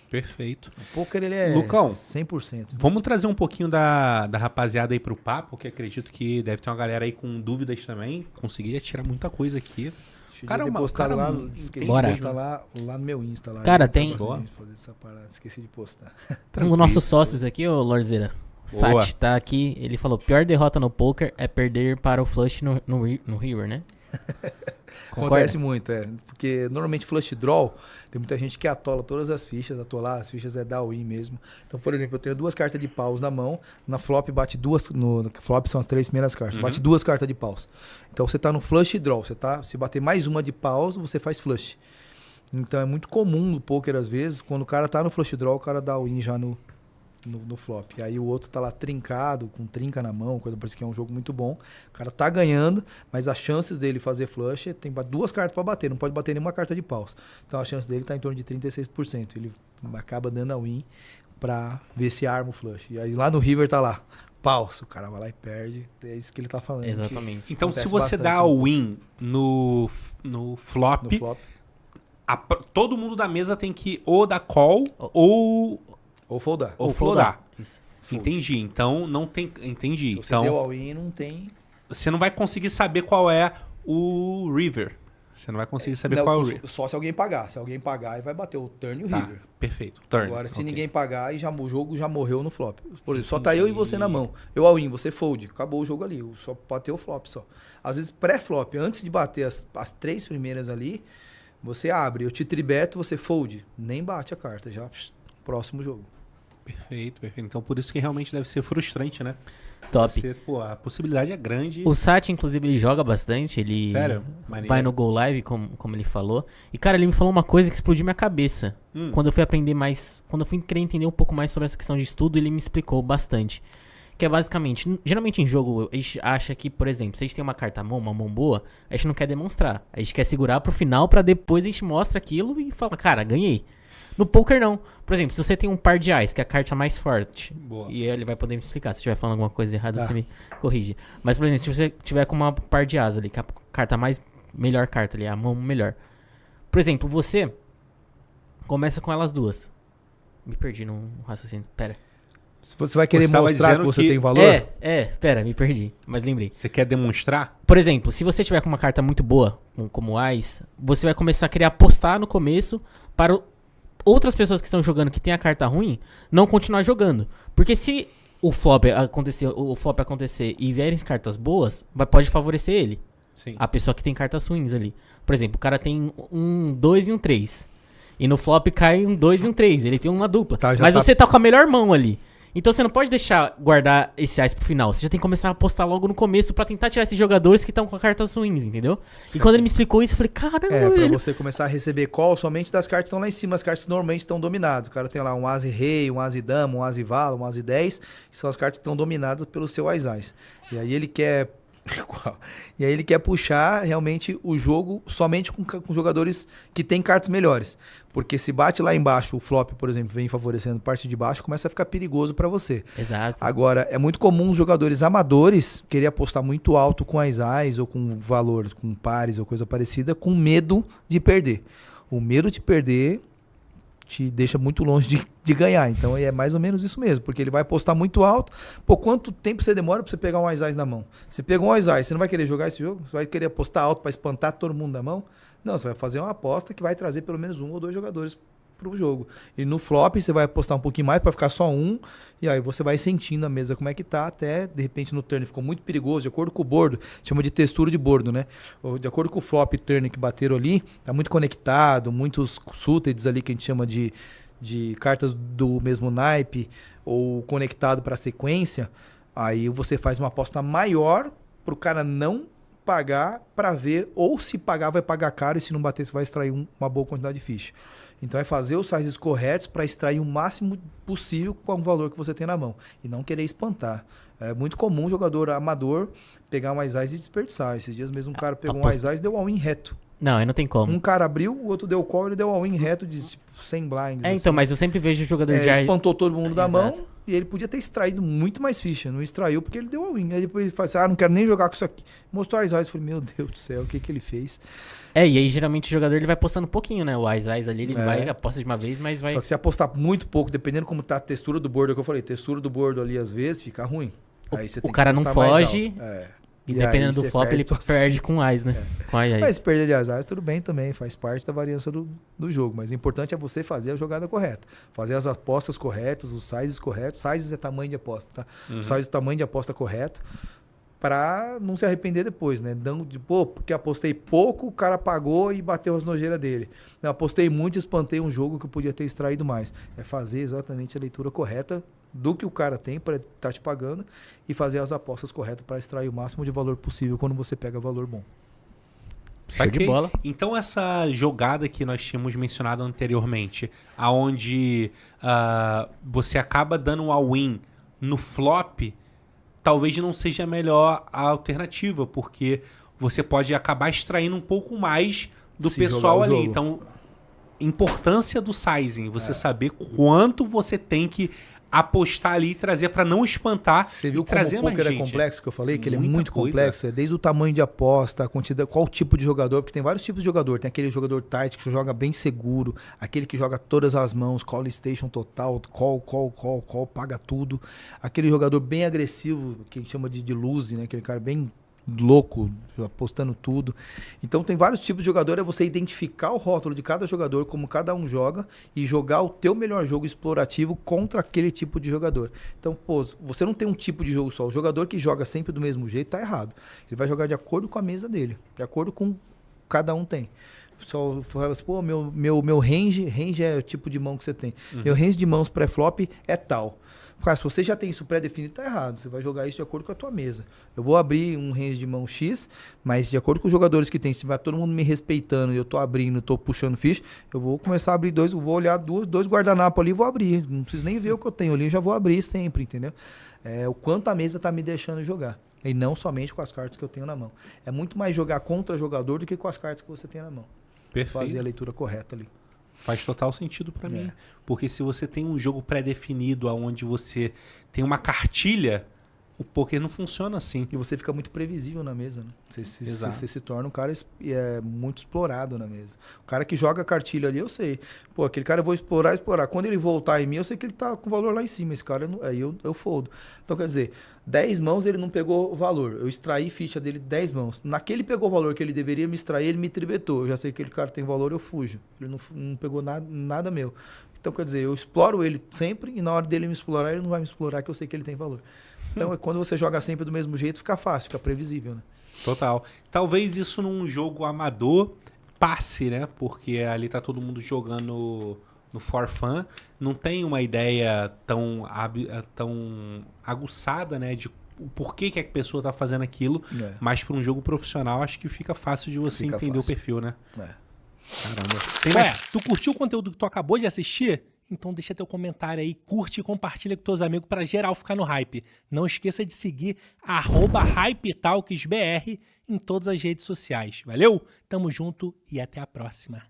Perfeito. O poker, ele é Lucão, 100%. vamos trazer um pouquinho da rapaziada aí pro papo, que acredito que deve ter uma galera aí com dúvidas também. Consegui tirar muita coisa aqui. Cara, Cara, postado cara, lá, esqueci Bora. de postar lá no meu Insta. Lá. Cara, Eu tem- gosto Boa. de fazer essa parada, esqueci de postar. Um dos nossos sócios aqui, ô Lorzeira. Boa. Sati tá aqui, ele falou: pior derrota no poker é perder para o flush no River, né? Concorda? Acontece muito, porque normalmente flush draw, tem muita gente que atola todas as fichas, atolar as fichas é dar win mesmo. Então, por exemplo, eu tenho 2 cartas de paus na mão, na flop bate 2, no flop são as 3 primeiras cartas, bate 2 cartas de paus. Então você tá no flush draw, se bater mais uma de paus, você faz flush. Então é muito comum no poker às vezes, quando o cara tá no flush draw, o cara dá win já no flop. E aí o outro tá lá trincado, com trinca na mão, coisa por isso que é um jogo muito bom. O cara tá ganhando, mas as chances dele fazer flush, tem 2 cartas pra bater, não pode bater nenhuma carta de paus. Então a chance dele tá em torno de 36%. Ele acaba dando a win pra ver se arma o flush. E aí lá no River tá lá, paus. O cara vai lá e perde. É isso que ele tá falando. Exatamente. Então, se Acontece você bastante dá isso. o win no flop, No flop. todo mundo da mesa tem que ou dar call ou Ou foldar. flodar. Isso. Entendi. Então, não tem... Entendi. Se você Então, deu a win, não tem... você não vai conseguir saber qual é o River. Você não vai conseguir saber Não, qual é o River. só se alguém pagar. Se alguém pagar, aí vai bater o turn e o Tá, River. perfeito. Turn. Agora, se ok. ninguém pagar, aí o jogo já morreu no flop. Por exemplo, só tá eu e você na mão. Eu all-in, você fold. Acabou o jogo ali. Só bateu o flop só. Às vezes, pré-flop, antes de bater as 3 primeiras ali, você abre. Eu te tribeto, você fold. Nem bate a carta. Já, próximo jogo. Perfeito, perfeito. Então, por isso que realmente deve ser frustrante, né? Top. Você, pô, a possibilidade é grande. O Sati, inclusive, ele joga bastante. Ele Sério? Maneiro. vai no Go Live, como ele falou. E, cara, ele me falou uma coisa que explodiu minha cabeça. Quando eu fui aprender mais, quando eu fui querer entender um pouco mais sobre essa questão de estudo, ele me explicou bastante. Que é basicamente, geralmente em jogo, a gente acha que, por exemplo, se a gente tem uma carta mão, uma mão boa, a gente não quer demonstrar. A gente quer segurar pro final pra depois a gente mostra aquilo e fala, cara, ganhei. No poker não. Por exemplo, se você tem um par de ás, que é a carta mais forte, Boa. e ele vai poder me explicar. Se eu estiver falando alguma coisa errada, Tá. você me corrige. Mas, por exemplo, se você tiver com uma par de ás ali, que é a carta mais... melhor carta ali, a mão melhor. Por exemplo, você começa com elas duas. Me perdi no raciocínio. Pera. Se você vai querer Você tava mostrar que dizendo você que- tem valor, Pera, me perdi. Mas lembrei. Você quer demonstrar? Por exemplo, se você tiver com uma carta muito boa, como ás, você vai começar a querer apostar no começo para outras pessoas que estão jogando que tem a carta ruim, não continuar jogando. Porque se o flop acontecer e vierem cartas boas, pode favorecer ele. Sim. A pessoa que tem cartas ruins ali. Por exemplo, o cara tem um 2 e um 3. E no flop cai um 2 e um 3. Ele tem uma dupla. Tá, já Mas tá- você tá com a melhor mão ali. Então você não pode deixar guardar esse ás pro final. Você já tem que começar a apostar logo no começo pra tentar tirar esses jogadores que estão com cartas ruins, entendeu? E quando ele me explicou isso, eu falei, caramba, pra velho. você começar a receber call somente das cartas que estão lá em cima. As cartas que normalmente estão dominadas. O cara tem lá um as e rei, um as e dama, um as e vala, um as e 10. Que são as cartas que estão dominadas pelo seu as-ás. E aí ele quer... E aí ele quer puxar realmente o jogo somente com jogadores que têm cartas melhores. Porque se bate lá embaixo, o flop, por exemplo, vem favorecendo parte de baixo, começa a ficar perigoso pra você. Exato. Agora, é muito comum os jogadores amadores querer apostar muito alto com as ou com valor, com pares ou coisa parecida, com medo de perder. O medo de perder te deixa muito longe de ganhar. Então é mais ou menos isso mesmo, porque ele vai apostar muito alto. Pô, quanto tempo você demora pra você pegar um as na mão? Você pegou um as, você não vai querer jogar esse jogo? Você vai querer apostar alto pra espantar todo mundo da mão? Não, você vai fazer uma aposta que vai trazer pelo menos 1 ou 2 jogadores pro jogo. E no flop você vai apostar um pouquinho mais para ficar só um, e aí você vai sentindo a mesa como é que tá, até de repente no turn ficou muito perigoso, de acordo com o bordo, chama de textura de bordo, né? De acordo com o flop e turn que bateram ali, tá muito conectado, muitos suited ali que a gente chama de cartas do mesmo naipe, ou conectado para sequência, aí você faz uma aposta maior pro cara não pagar para ver, ou se pagar vai pagar caro, e se não bater você vai extrair uma boa quantidade de ficha. Então é fazer os sizes corretos para extrair o máximo possível com o valor que você tem na mão. E não querer espantar. É muito comum o jogador amador pegar um Ice e desperdiçar. Esses dias mesmo um cara pegou um Ice e deu all-in reto. Não, aí não tem como. Um cara abriu, o outro deu call, ele deu all-in reto de tipo, 100 blinds. Então, mas eu sempre vejo o jogador de espantou todo mundo da Exato. mão e ele podia ter extraído muito mais ficha. Não extraiu porque ele deu all-in. Aí depois ele fala assim, não quero nem jogar com isso aqui. Mostrou Ice. Eu falei, meu Deus do céu, o que ele fez? E aí geralmente o jogador ele vai postando um pouquinho, né? O Ice ali, ele vai, aposta de uma vez, mas vai... Só que se apostar muito pouco, dependendo como tá a textura do board, é o que eu falei, textura do board ali às vezes fica ruim. Aí você tem o cara que não apostar mais foge, alto. e dependendo do flop, ele perde fichas. com o Ice, né? Com a Ice. Mas se perder de azar, tudo bem também, faz parte da variância do jogo. Mas o importante é você fazer a jogada correta. Fazer as apostas corretas, os sizes corretos. Sizes é tamanho de aposta, tá? O size é o tamanho de aposta correto. Pra não se arrepender depois, né? Porque apostei pouco, o cara pagou e bateu as nojeiras dele. Eu apostei muito e espantei um jogo que eu podia ter extraído mais. É fazer exatamente a leitura correta do que o cara tem para estar te pagando e fazer as apostas corretas para extrair o máximo de valor possível quando você pega valor bom. Show de bola. Então essa jogada que nós tínhamos mencionado anteriormente, aonde você acaba dando um all-in no flop, talvez não seja a melhor alternativa, porque você pode acabar extraindo um pouco mais do pessoal ali. Então, importância do sizing, você saber quanto você tem que apostar ali e trazer para não espantar. Você viu e trazer como o mais poker é gente. complexo, que eu falei? Que ele é Muita muito coisa. complexo. É desde o tamanho de aposta, a quantidade, qual tipo de jogador, porque tem vários tipos de jogador. Tem aquele jogador tight que joga bem seguro, aquele que joga todas as mãos, call station total, call, paga tudo. Aquele jogador bem agressivo, que a gente chama de lose, né? Aquele cara bem louco, apostando tudo. Então tem vários tipos de jogador, é você identificar o rótulo de cada jogador, como cada um joga, e jogar o teu melhor jogo explorativo contra aquele tipo de jogador. Então, você não tem um tipo de jogo só. O jogador que joga sempre do mesmo jeito tá errado. Ele vai jogar de acordo com a mesa dele, de acordo com cada um tem. O pessoal fala assim, meu range é o tipo de mão que você tem. Meu range de mãos pré-flop é tal. Cara, se você já tem isso pré-definido, tá errado. Você vai jogar isso de acordo com a tua mesa. Eu vou abrir um range de mão X, mas de acordo com os jogadores que tem, se vai todo mundo me respeitando e eu tô abrindo, tô puxando ficha, eu vou começar a abrir eu vou olhar dois guardanapos ali e vou abrir. Não preciso nem ver o que eu tenho ali, eu já vou abrir sempre, entendeu? O quanto a mesa tá me deixando jogar. E não somente com as cartas que eu tenho na mão. É muito mais jogar contra jogador do que com as cartas que você tem na mão. Perfeito. Fazer a leitura correta ali. Faz total sentido pra mim. Porque se você tem um jogo pré-definido onde você tem uma cartilha, o poker não funciona assim. E você fica muito previsível na mesa, né? Exato. Você se torna um cara muito explorado na mesa. O cara que joga cartilha ali, eu sei. Aquele cara eu vou explorar. Quando ele voltar em mim, eu sei que ele tá com valor lá em cima. Esse cara, aí eu foldo. Então, quer dizer, 10 mãos ele não pegou o valor. Eu extraí ficha dele 10 mãos. Naquele pegou o valor que ele deveria me extrair, ele me tribetou. Eu já sei que aquele cara tem valor, eu fujo. Ele não pegou nada meu. Então, quer dizer, eu exploro ele sempre e na hora dele me explorar, ele não vai me explorar, que eu sei que ele tem valor. Então, quando você joga sempre do mesmo jeito, fica fácil, fica previsível, né? Total. Talvez isso num jogo amador passe, né? Porque ali tá todo mundo jogando no for fun. Não tem uma ideia tão aguçada, né? De o porquê que a pessoa tá fazendo aquilo. Mas para um jogo profissional, acho que fica fácil de você entender o perfil, né? Caramba. Tu curtiu o conteúdo que tu acabou de assistir? Então deixa teu comentário aí, curte e compartilha com teus amigos pra geral ficar no hype. Não esqueça de seguir @HypeTalksBR em todas as redes sociais. Valeu? Tamo junto e até a próxima.